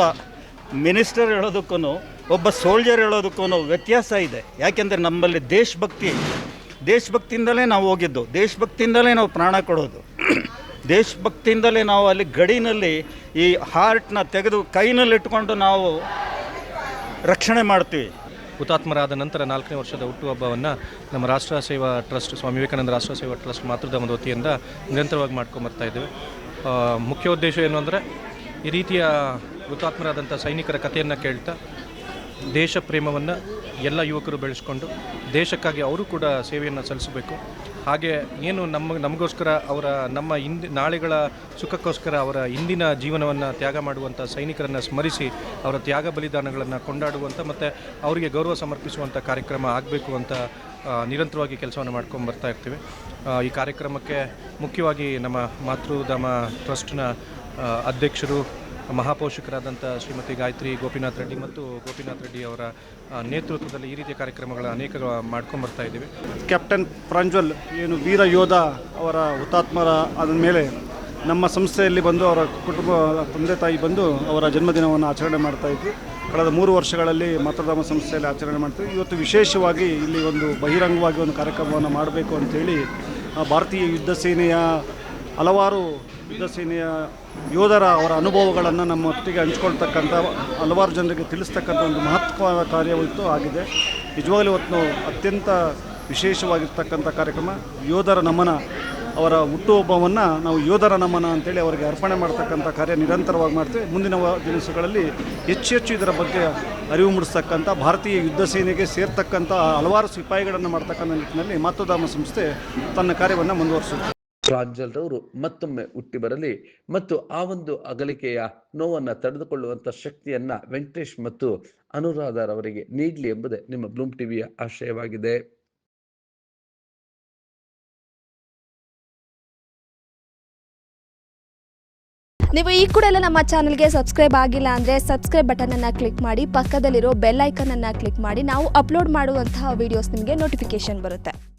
ಮಿನಿಸ್ಟರ್ ಹೇಳೋದಕ್ಕೂ ಒಬ್ಬ ಸೋಲ್ಜರ್ ಹೇಳೋದಕ್ಕೂ ವ್ಯತ್ಯಾಸ ಇದೆ. ಯಾಕೆಂದರೆ ನಮ್ಮಲ್ಲಿ ದೇಶಭಕ್ತಿಯಿಂದಲೇ ನಾವು ಹೋಗಿದ್ದು, ದೇಶಭಕ್ತಿಯಿಂದಲೇ ನಾವು ಪ್ರಾಣ ಕೊಡೋದು, ದೇಶಭಕ್ತಿಯಿಂದಲೇ ನಾವು ಅಲ್ಲಿ ಗಡಿನಲ್ಲಿ ಈ ಹಾರ್ಟ್ನ ತೆಗೆದು ಕೈನಲ್ಲಿಟ್ಕೊಂಡು ನಾವು ರಕ್ಷಣೆ ಮಾಡ್ತೀವಿ. ಹುತಾತ್ಮರಾದ ನಂತರ 4ನೇ ವರ್ಷದ ಹುಟ್ಟುಹಬ್ಬವನ್ನು ನಮ್ಮ ರಾಷ್ಟ್ರ ಸೇವಾ ಟ್ರಸ್ಟ್, ಸ್ವಾಮಿ ವಿವೇಕಾನಂದ ರಾಷ್ಟ್ರ ಸೇವಾ ಟ್ರಸ್ಟ್ ಮಾತೃಧಾಮದ ವತಿಯಿಂದ ನಿರಂತರವಾಗಿ ಮಾಡ್ಕೊಂಬರ್ತಾ ಇದ್ದೇವೆ. ಮುಖ್ಯ ಉದ್ದೇಶ ಏನು ಅಂದರೆ, ಈ ರೀತಿಯ ಹುತಾತ್ಮರಾದಂಥ ಸೈನಿಕರ ಕಥೆಯನ್ನು ಕೇಳ್ತಾ ದೇಶ ಪ್ರೇಮವನ್ನು ಎಲ್ಲ ಯುವಕರು ಬೆಳೆಸ್ಕೊಂಡು ದೇಶಕ್ಕಾಗಿ ಅವರು ಕೂಡ ಸೇವೆಯನ್ನು ಸಲ್ಲಿಸಬೇಕು. ಹಾಗೆ ಏನು ನಮಗೋಸ್ಕರ ನಮ್ಮ ನಾಳೆಗಳ ಸುಖಕ್ಕೋಸ್ಕರ ಅವರ ಇಂದಿನ ಜೀವನವನ್ನು ತ್ಯಾಗ ಮಾಡುವಂಥ ಸೈನಿಕರನ್ನು ಸ್ಮರಿಸಿ ಅವರ ತ್ಯಾಗ ಬಲಿದಾನಗಳನ್ನು ಕೊಂಡಾಡುವಂಥ ಮತ್ತು ಅವರಿಗೆ ಗೌರವ ಸಮರ್ಪಿಸುವಂಥ ಕಾರ್ಯಕ್ರಮ ಆಗಬೇಕು ಅಂತ ನಿರಂತರವಾಗಿ ಕೆಲಸವನ್ನು ಮಾಡ್ಕೊಂಡು ಬರ್ತಾ ಇರ್ತೀವಿ. ಈ ಕಾರ್ಯಕ್ರಮಕ್ಕೆ ಮುಖ್ಯವಾಗಿ ನಮ್ಮ ಮಾತೃಧಾಮ ಟ್ರಸ್ಟ್ನ ಅಧ್ಯಕ್ಷರು, ಮಹಾಪೋಷಕರಾದಂಥ ಶ್ರೀಮತಿ ಗಾಯತ್ರಿ ಗೋಪಿನಾಥ್ ರೆಡ್ಡಿ ಮತ್ತು ಗೋಪಿನಾಥ್ ರೆಡ್ಡಿ ಅವರ ನೇತೃತ್ವದಲ್ಲಿ ಈ ರೀತಿಯ ಕಾರ್ಯಕ್ರಮಗಳ ಅನೇಕ ಮಾಡ್ಕೊಂಬರ್ತಾ ಇದ್ದೀವಿ. ಕ್ಯಾಪ್ಟನ್ ಪ್ರಾಂಜಲ್ ಏನು ವೀರ ಯೋಧ ಅವರ ಹುತಾತ್ಮರ ಆದ ಮೇಲೆ ನಮ್ಮ ಸಂಸ್ಥೆಯಲ್ಲಿ ಬಂದು ಅವರ ಕುಟುಂಬ ತಂದೆ ತಾಯಿ ಬಂದು ಅವರ ಜನ್ಮದಿನವನ್ನು ಆಚರಣೆ ಮಾಡ್ತಾಯಿದ್ವಿ. ಕಳೆದ 3 ವರ್ಷಗಳಲ್ಲಿ ಮಾತೃಧಾಮ ಸಂಸ್ಥೆಯಲ್ಲಿ ಆಚರಣೆ ಮಾಡ್ತೀವಿ. ಇವತ್ತು ವಿಶೇಷವಾಗಿ ಇಲ್ಲಿ ಒಂದು ಬಹಿರಂಗವಾಗಿ ಒಂದು ಕಾರ್ಯಕ್ರಮವನ್ನು ಮಾಡಬೇಕು ಅಂಥೇಳಿ ಭಾರತೀಯ ಯುದ್ಧ ಸೇನೆಯ ಹಲವಾರು ಯುದ್ಧ ಸೇನೆಯ ಯೋಧರ ಅವರ ಅನುಭವಗಳನ್ನು ನಮ್ಮೊಟ್ಟಿಗೆ ಹಂಚ್ಕೊಳ್ತಕ್ಕಂಥ, ಹಲವಾರು ಜನರಿಗೆ ತಿಳಿಸ್ತಕ್ಕಂಥ ಒಂದು ಮಹತ್ವದ ಕಾರ್ಯವಿತ್ತು ಆಗಿದೆ. ನಿಜವಾಗಲೂ ಇವತ್ತು ಅತ್ಯಂತ ವಿಶೇಷವಾಗಿರ್ತಕ್ಕಂಥ ಕಾರ್ಯಕ್ರಮ. ಯೋಧರ ನಮನ, ಅವರ ಹುಟ್ಟುಹಬ್ಬವನ್ನು ನಾವು ಯೋಧರ ನಮನ ಅಂತೇಳಿ ಅವರಿಗೆ ಅರ್ಪಣೆ ಮಾಡ್ತಕ್ಕಂಥ ಕಾರ್ಯ ನಿರಂತರವಾಗಿ ಮಾಡ್ತೀವಿ. ಮುಂದಿನ ದಿವಸಗಳಲ್ಲಿ ಹೆಚ್ಚು ಇದರ ಬಗ್ಗೆ ಅರಿವು ಮೂಡಿಸ್ತಕ್ಕಂಥ, ಭಾರತೀಯ ಯುದ್ಧ ಸೇನೆಗೆ ಸೇರ್ತಕ್ಕಂಥ ಹಲವಾರು ಸಿಪಾಯಿಗಳನ್ನು ಮಾಡ್ತಕ್ಕಂಥ ನಿಟ್ಟಿನಲ್ಲಿ ಮಾತೃಧಾಮ ಸಂಸ್ಥೆ ತನ್ನ ಕಾರ್ಯವನ್ನು ಮುಂದುವರಿಸುತ್ತೆ. ಪ್ರಾಂಜಲ್ ರವರು ಮತ್ತೊಮ್ಮೆ ಹುಟ್ಟಿ ಬರಲಿ ಮತ್ತು ಆ ಒಂದು ಅಗಲಿಕೆಯ ನೋವನ್ನು ತಡೆದುಕೊಳ್ಳುವಂತ ಶಕ್ತಿಯನ್ನ ವೆಂಕಟೇಶ್ ಮತ್ತು ಅನುರಾಧರವರಿಗೆ ನೀಡಲಿ ಎಂಬುದೇ ನಿಮ್ಮ ಬ್ಲೂಮ್ ಟಿವಿಯ ಆಶಯವಾಗಿದೆ. ನೀವು ಈ ಕೂಡ ಎಲ್ಲ ನಮ್ಮ ಚಾನಲ್ಗೆ ಸಬ್ಸ್ಕ್ರೈಬ್ ಆಗಿಲ್ಲ ಅಂದರೆ ಸಬ್ಸ್ಕ್ರೈಬ್ ಬಟನನ್ನು ಕ್ಲಿಕ್ ಮಾಡಿ, ಪಕ್ಕದಲ್ಲಿರೋ ಬೆಲ್ ಐಕನನ್ನು ಕ್ಲಿಕ್ ಮಾಡಿ. ನಾವು ಅಪ್ಲೋಡ್ ಮಾಡುವಂತಹ ವೀಡಿಯೋಸ್ ನಿಮಗೆ ನೋಟಿಫಿಕೇಶನ್ ಬರುತ್ತೆ.